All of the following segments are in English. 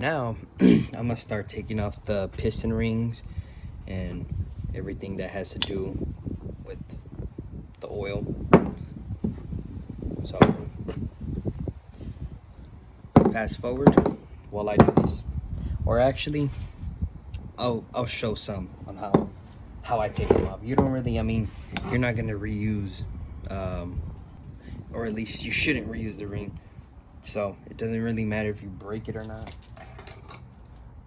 Now I'm gonna start taking off the piston rings and everything that has to do with the oil. So fast forward while I do this, or actually I'll show some on how I take them off. You don't really, I mean, you're not gonna reuse or at least you shouldn't reuse the ring, so it doesn't really matter if you break it or not.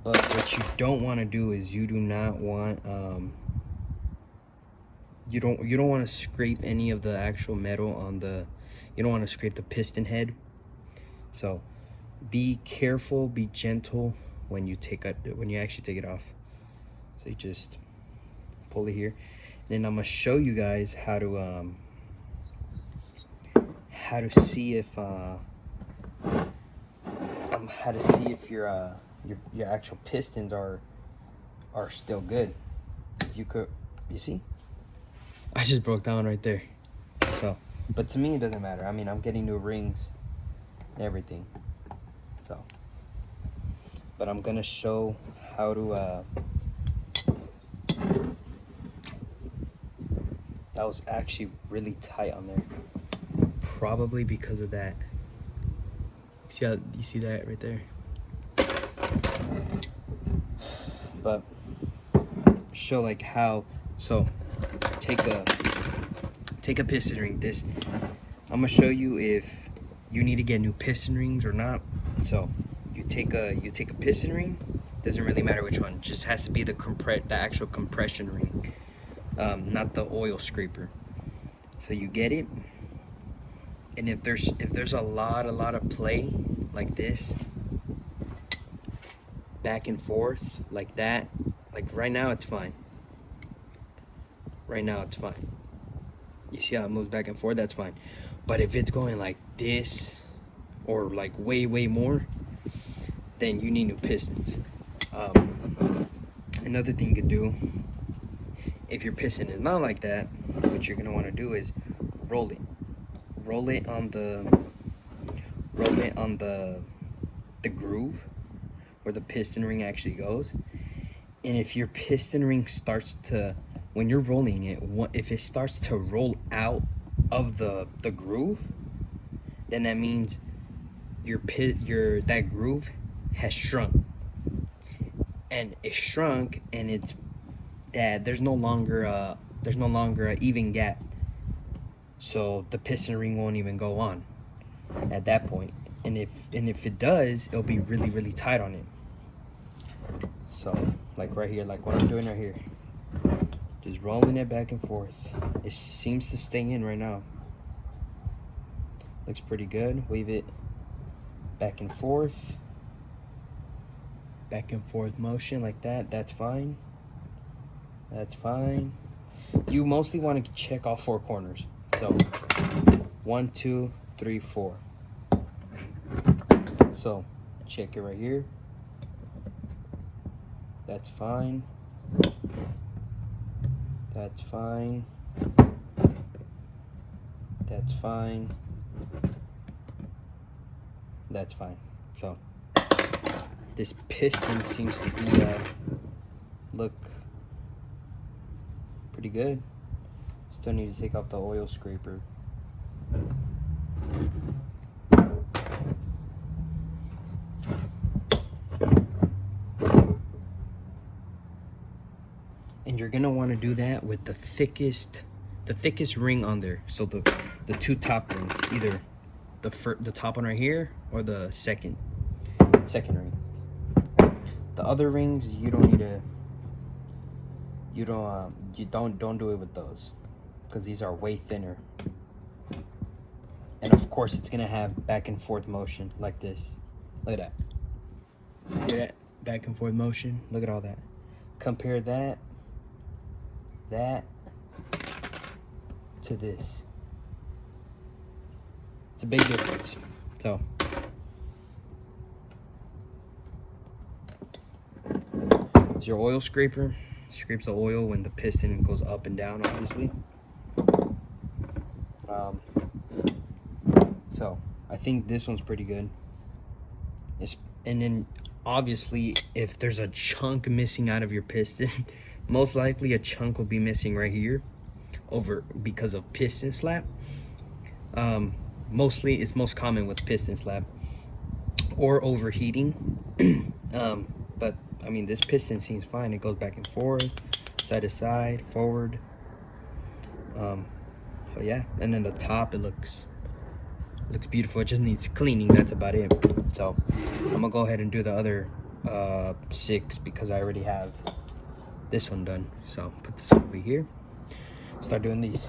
But what you don't want to do is you do not want you don't want to scrape any of the actual metal on the, you don't want to scrape the piston head. So be careful, be gentle when you actually take it off. So you just pull it here, and then I'm gonna show you guys how to see if your actual pistons are still good. You see, I just broke down right there. So, but to me it doesn't matter. I mean, I'm getting new rings and everything. So, but I'm gonna show how to that was actually really tight on there, probably because of that. See how, you see that right there? But show like how, so take a piston ring. This, I'm gonna show you if you need to get new piston rings or not. So you take a piston ring, doesn't really matter which one, just has to be the actual compression ring, not the oil scraper. So you get it, and if there's a lot of play like this, back and forth like that, like right now it's fine. Right now it's fine. You see how it moves back and forth? That's fine. But if it's going like this, or like way more, then you need new pistons. Another thing you could do, if your piston is not like that, what you're gonna want to do is roll it on the groove where the piston ring actually goes. And if your piston ring starts to, when you're rolling it, if it starts to roll out of the groove, then that means that groove has shrunk, and it shrunk, and it's that there's no longer a even gap, so the piston ring won't even go on at that point. And if it does, it'll be really tight on it. So like right here, like what I'm doing right here, just rolling it back and forth. It seems to stay in right now. Looks pretty good. Wave it back and forth motion like that. That's fine. You mostly want to check all four corners. So 1, 2, 3, 4. So check it right here. That's fine. That's fine. So this piston seems to be look pretty good. Still need to take off the oil scraper. And you're gonna want to do that with the thickest ring on there. So the two top rings, either the top one right here or the second ring. The other rings you don't need to. You don't do it with those, because these are way thinner. And of course it's gonna have back and forth motion like this. Look at that. Hear that back and forth motion? Look at all that. Compare that to this. It's a big difference. So it's your oil scraper. Scrapes the oil when the piston goes up and down, obviously. So I think this one's pretty good. And then obviously, if there's a chunk missing out of your piston, most likely a chunk will be missing right here because of piston slap. Mostly, it's most common with piston slap or overheating. But I mean, this piston seems fine. It goes back and forth, side to side, forward. But yeah, and then the top, it looks beautiful. It just needs cleaning. That's about it. So I'm gonna go ahead and do the other 6 because I already have this one done. So put this over here, start doing these.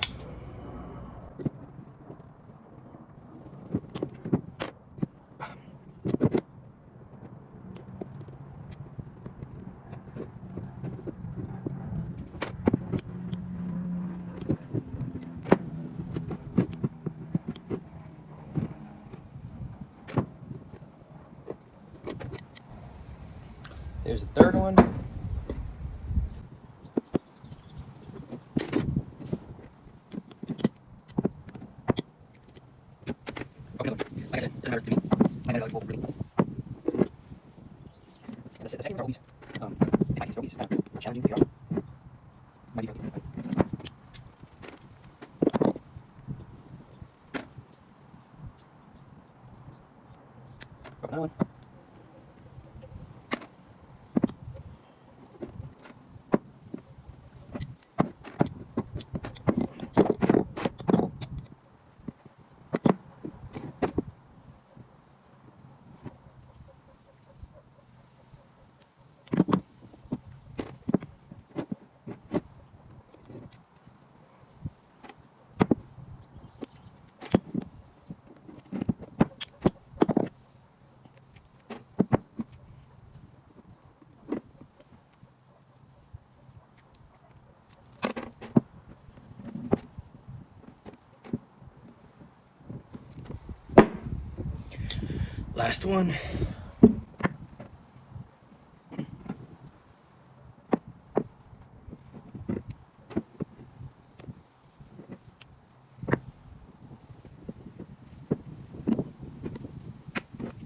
There's a third one. Okay, look, like I said, it doesn't matter to me. I know it will really. The second throw these, if I can throw these, challenging PR, might be fun. Another one. Last one.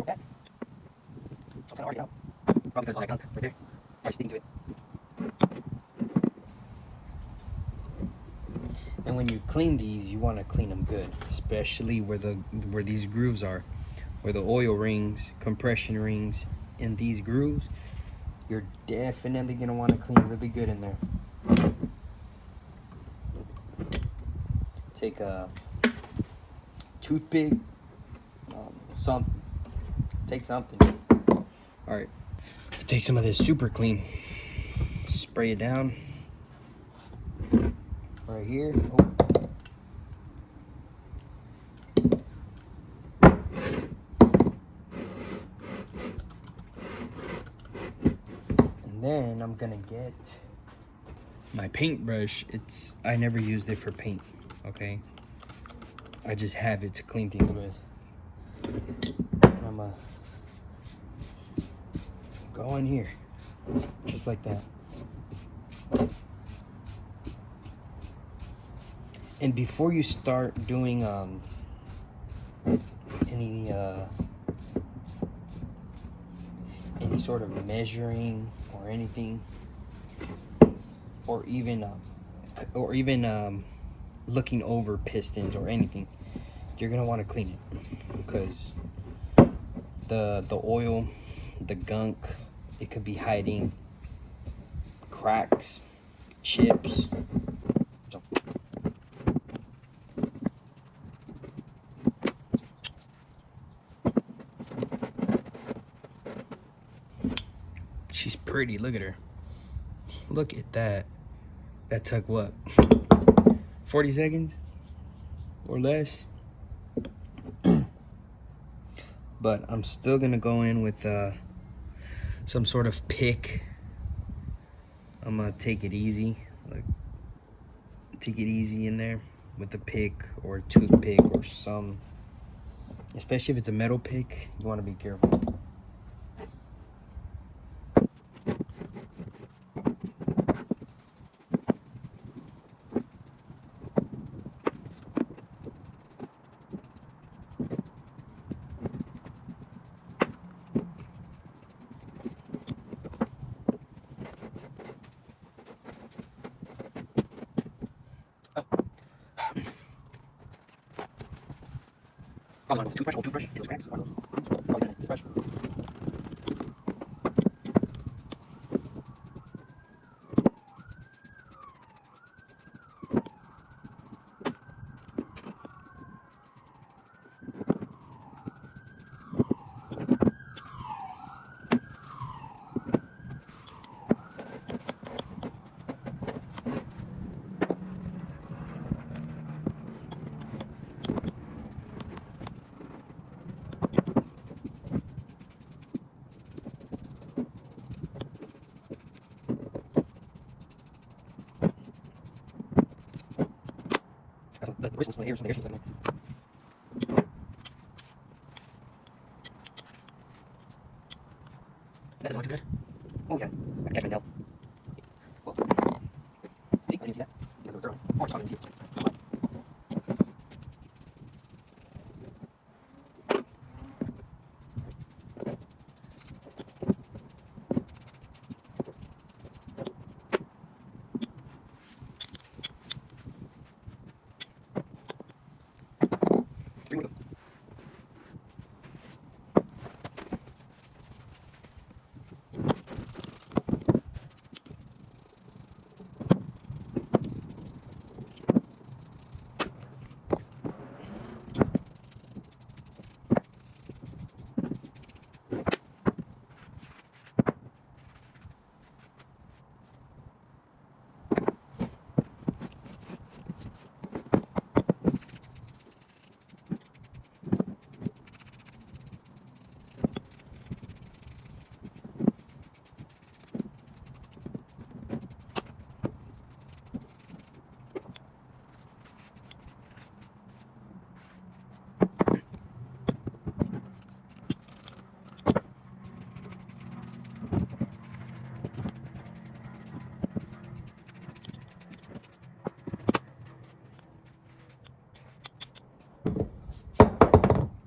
Okay. So it's kind of hard to get out. Probably because all that gunk right there. Probably sticking to it. And when you clean these, you want to clean them good, especially where these grooves are, where the oil rings, compression rings in these grooves. You're definitely gonna want to clean really good in there. Take a toothpick, something. Take something. All right. Take some of this super clean. Spray it down. Right here. Oh. And then I'm gonna get my paintbrush. I never used it for paint, okay? I just have it to clean things with. I'm gonna go in here, just like that. And before you start doing any sort of measuring or anything, or even looking over pistons or anything, you're gonna want to clean it, because the oil, the gunk, it could be hiding cracks, chips. She's pretty. Look at her. Look at that. That took what? 40 seconds or less. But I'm still gonna go in with some sort of pick. I'm gonna take it easy, like take it easy in there with a pick or a toothpick or some. Especially if it's a metal pick, you want to be careful. Probably not toothbrush, old toothbrush, get those cracks. Probably not toothbrush. The whistles from the air, some air seems like no. That looks good. Oh yeah, I can catch my nail. Whoa. See, I didn't see that. Because it was thorough. Oh, I just didn't see it. Three more to go.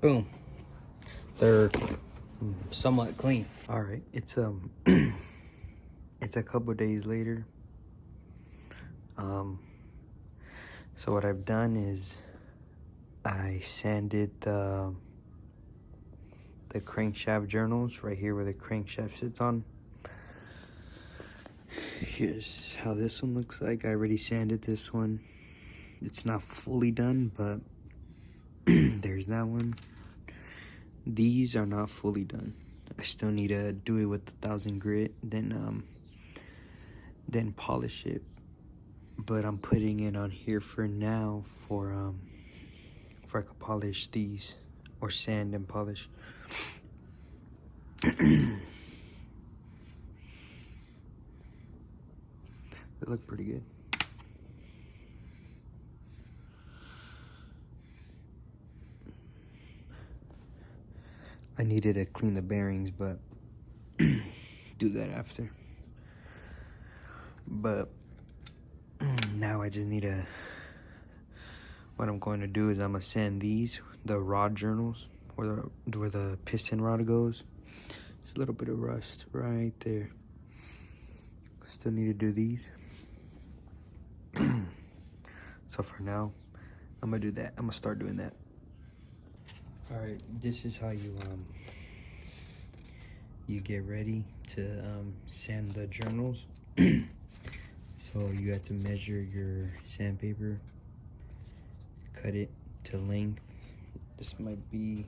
Boom. They're somewhat clean. All right, it's it's a couple days later. So what I've done is I sanded the crankshaft journals right here where the crankshaft sits on. Here's how this one looks like. I already sanded this one. It's not fully done, but there's that one. These are not fully done. I still need to do it with 1000 grit, then polish it. But I'm putting it on here for now for I could polish these or sand and polish. They look pretty good. I needed to clean the bearings, but do that after. But now I just need to, what I'm going to do is I'm gonna sand these, the rod journals, where the piston rod goes. There's a little bit of rust right there. Still need to do these. So for now, I'm gonna do that. I'm gonna start doing that. All right, this is how you get ready to sand the journals. So you have to measure your sandpaper, cut it to length. This might be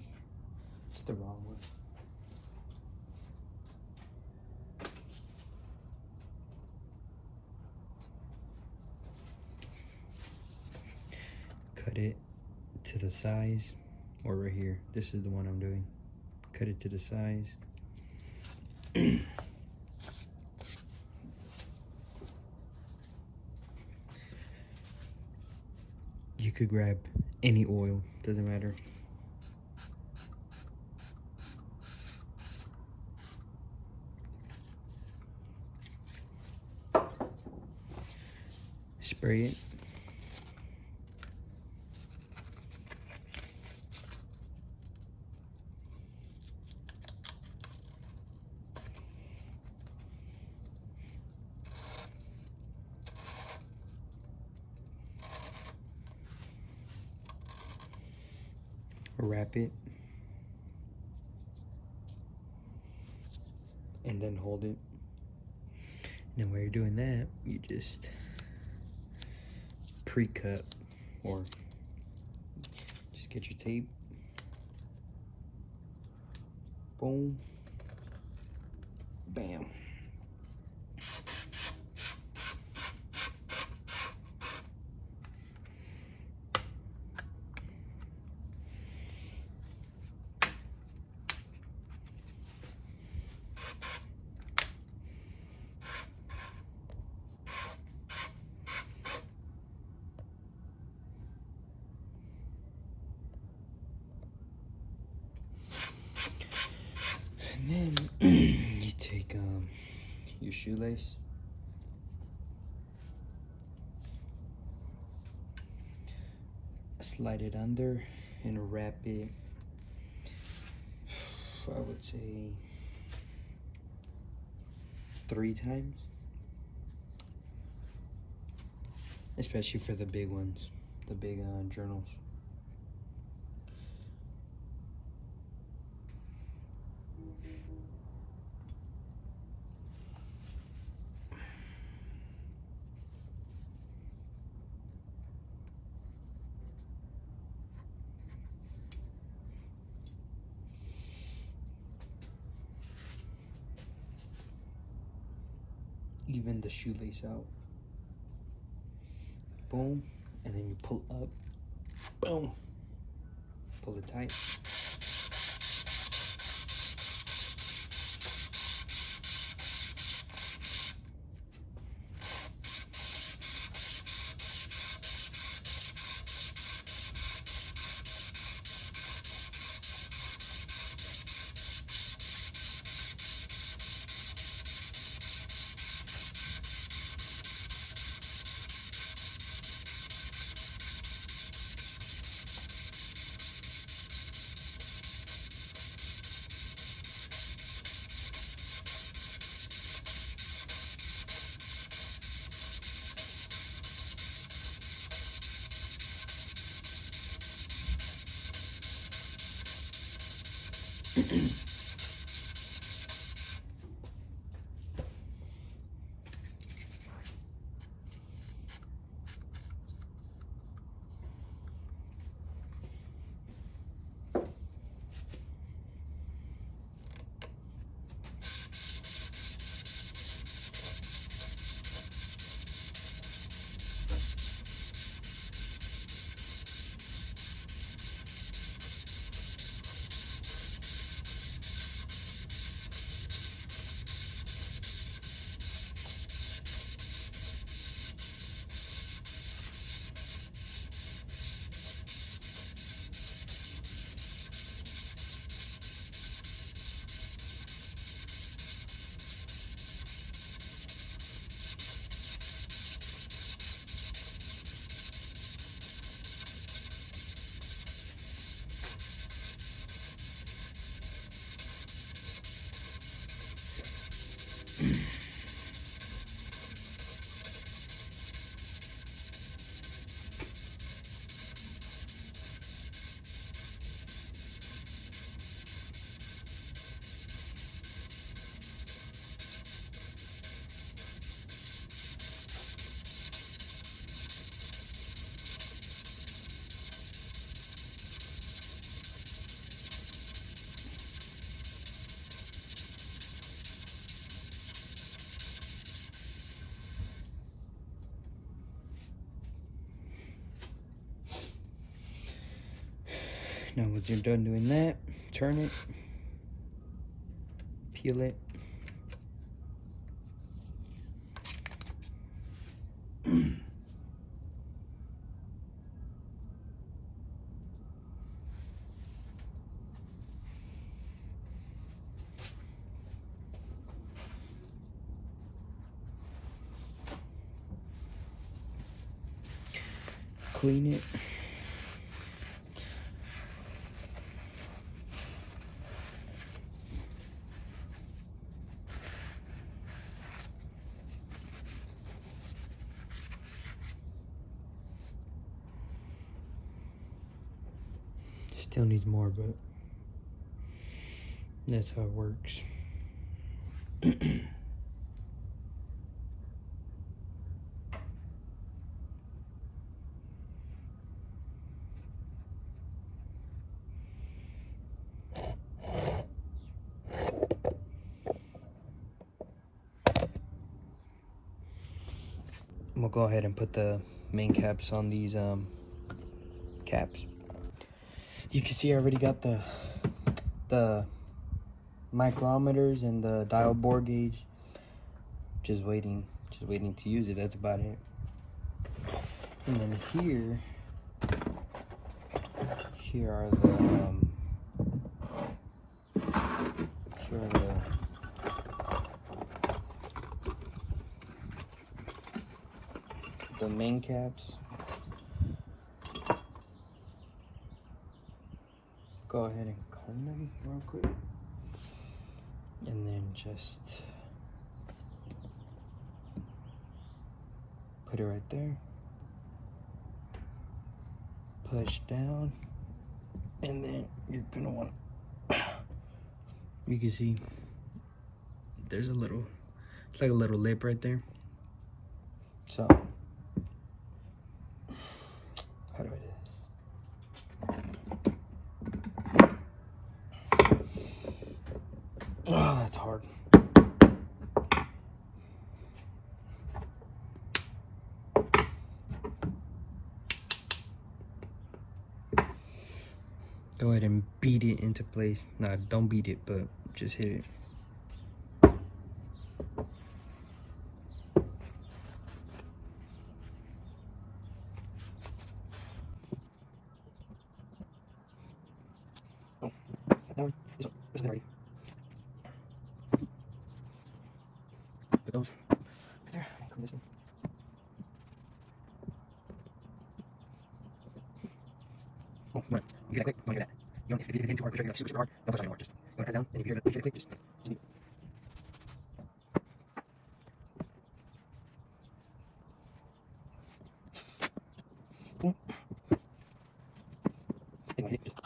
just the wrong one. Cut it to the size, or right here. This is the one I'm doing. Cut it to the size. You could grab any oil, doesn't matter. Spray it. wrap it, and then hold it. And then while you're doing that, you just pre-cut, or just get your tape. Boom. Bam. And then you take your shoelace, slide it under, and wrap it, I would say 3 times, especially for the big ones, the big journals. Even the shoelace out. Boom. And then you pull up. Boom. Pull it tight. Now once you're done doing that, turn it, peel it. Clean it. Still needs more, but that's how it works. I'm gonna go ahead and put the main caps on these caps. You can see I already got the micrometers and the dial bore gauge. Just waiting to use it. That's about it. And then here are the main caps. Go ahead and clean them real quick, and then just put it right there, push down, and then you're gonna want, you can see there's a little, it's like a little lip right there. So how do I do this? Oh, that's hard. Go ahead and beat it into place. Nah, don't beat it, but just hit it. Oh, that one. This one already. Put those right there. Come this one. Oh, no. You hear that click? Don't hear that. You don't, if it's too hard, push it like super hard. Don't push it anymore. Just go press down, and if you hear the click, just leave. Take one hit, just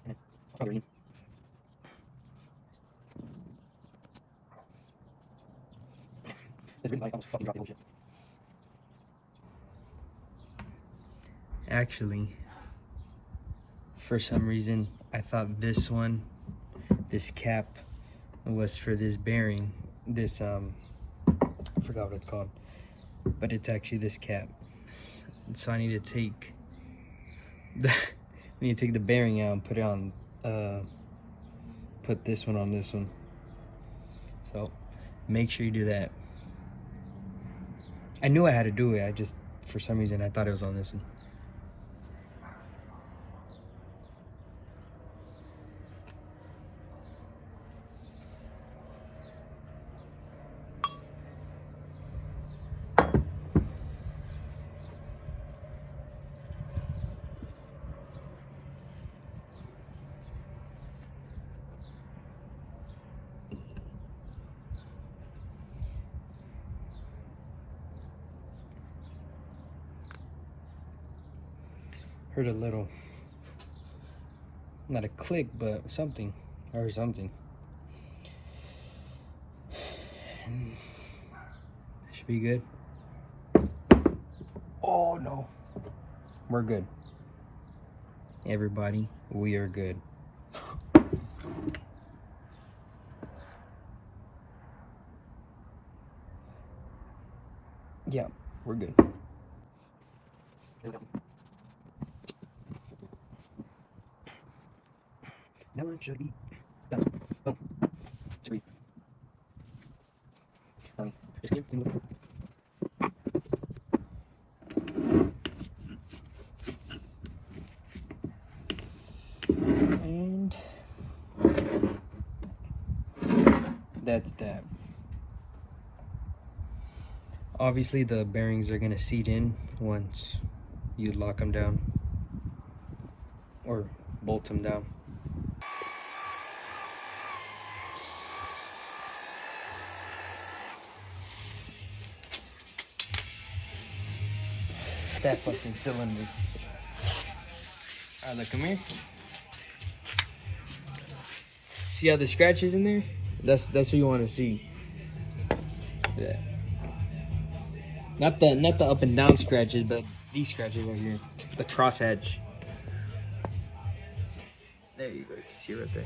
and I'll follow your knee. That's really like almost fucking drop the whole shit. Actually, for some reason, I thought this cap was for this bearing. This, I forgot what it's called, but it's actually this cap. So I need to take the bearing out and put it on, put this one on this one. So make sure you do that. I knew I had to do it. I just, for some reason, I thought it was on this one. Heard a little, not a click, but something. I heard something. And that should be good. Oh no. We're good. Everybody, we are good. Yeah, we're good. That one should be done. Boom. Should be. Just keep moving. And that's that. Obviously, the bearings are gonna seat in once you lock them down or bolt them down. That fucking cylinder. Alright, look, come here. See how the scratch is in there? That's what you want to see. Yeah. Not the up and down scratches, but these scratches right here. The crosshatch. There you go. You can see it right there.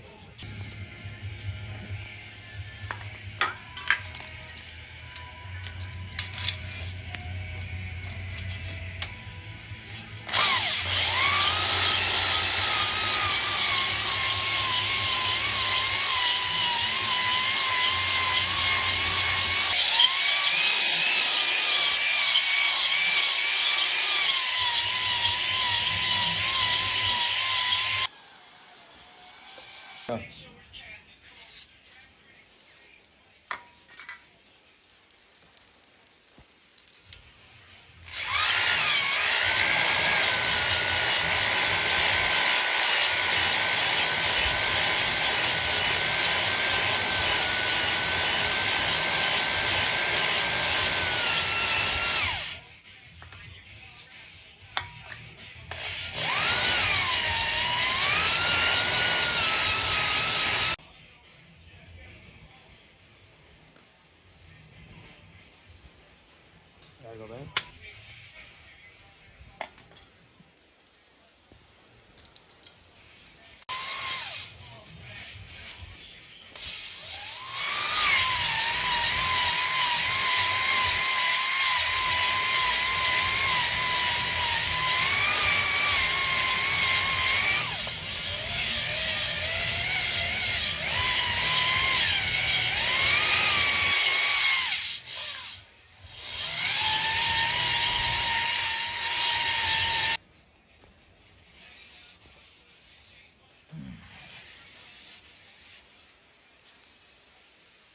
Oh. Gotta go back.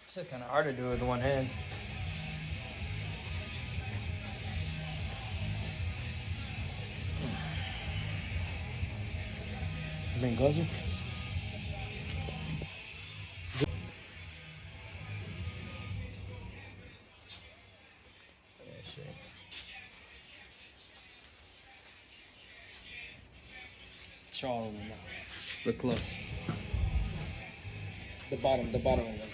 It's just kind of hard to do it with one hand. Been closer. Show all of them now. We're close. The bottom of them.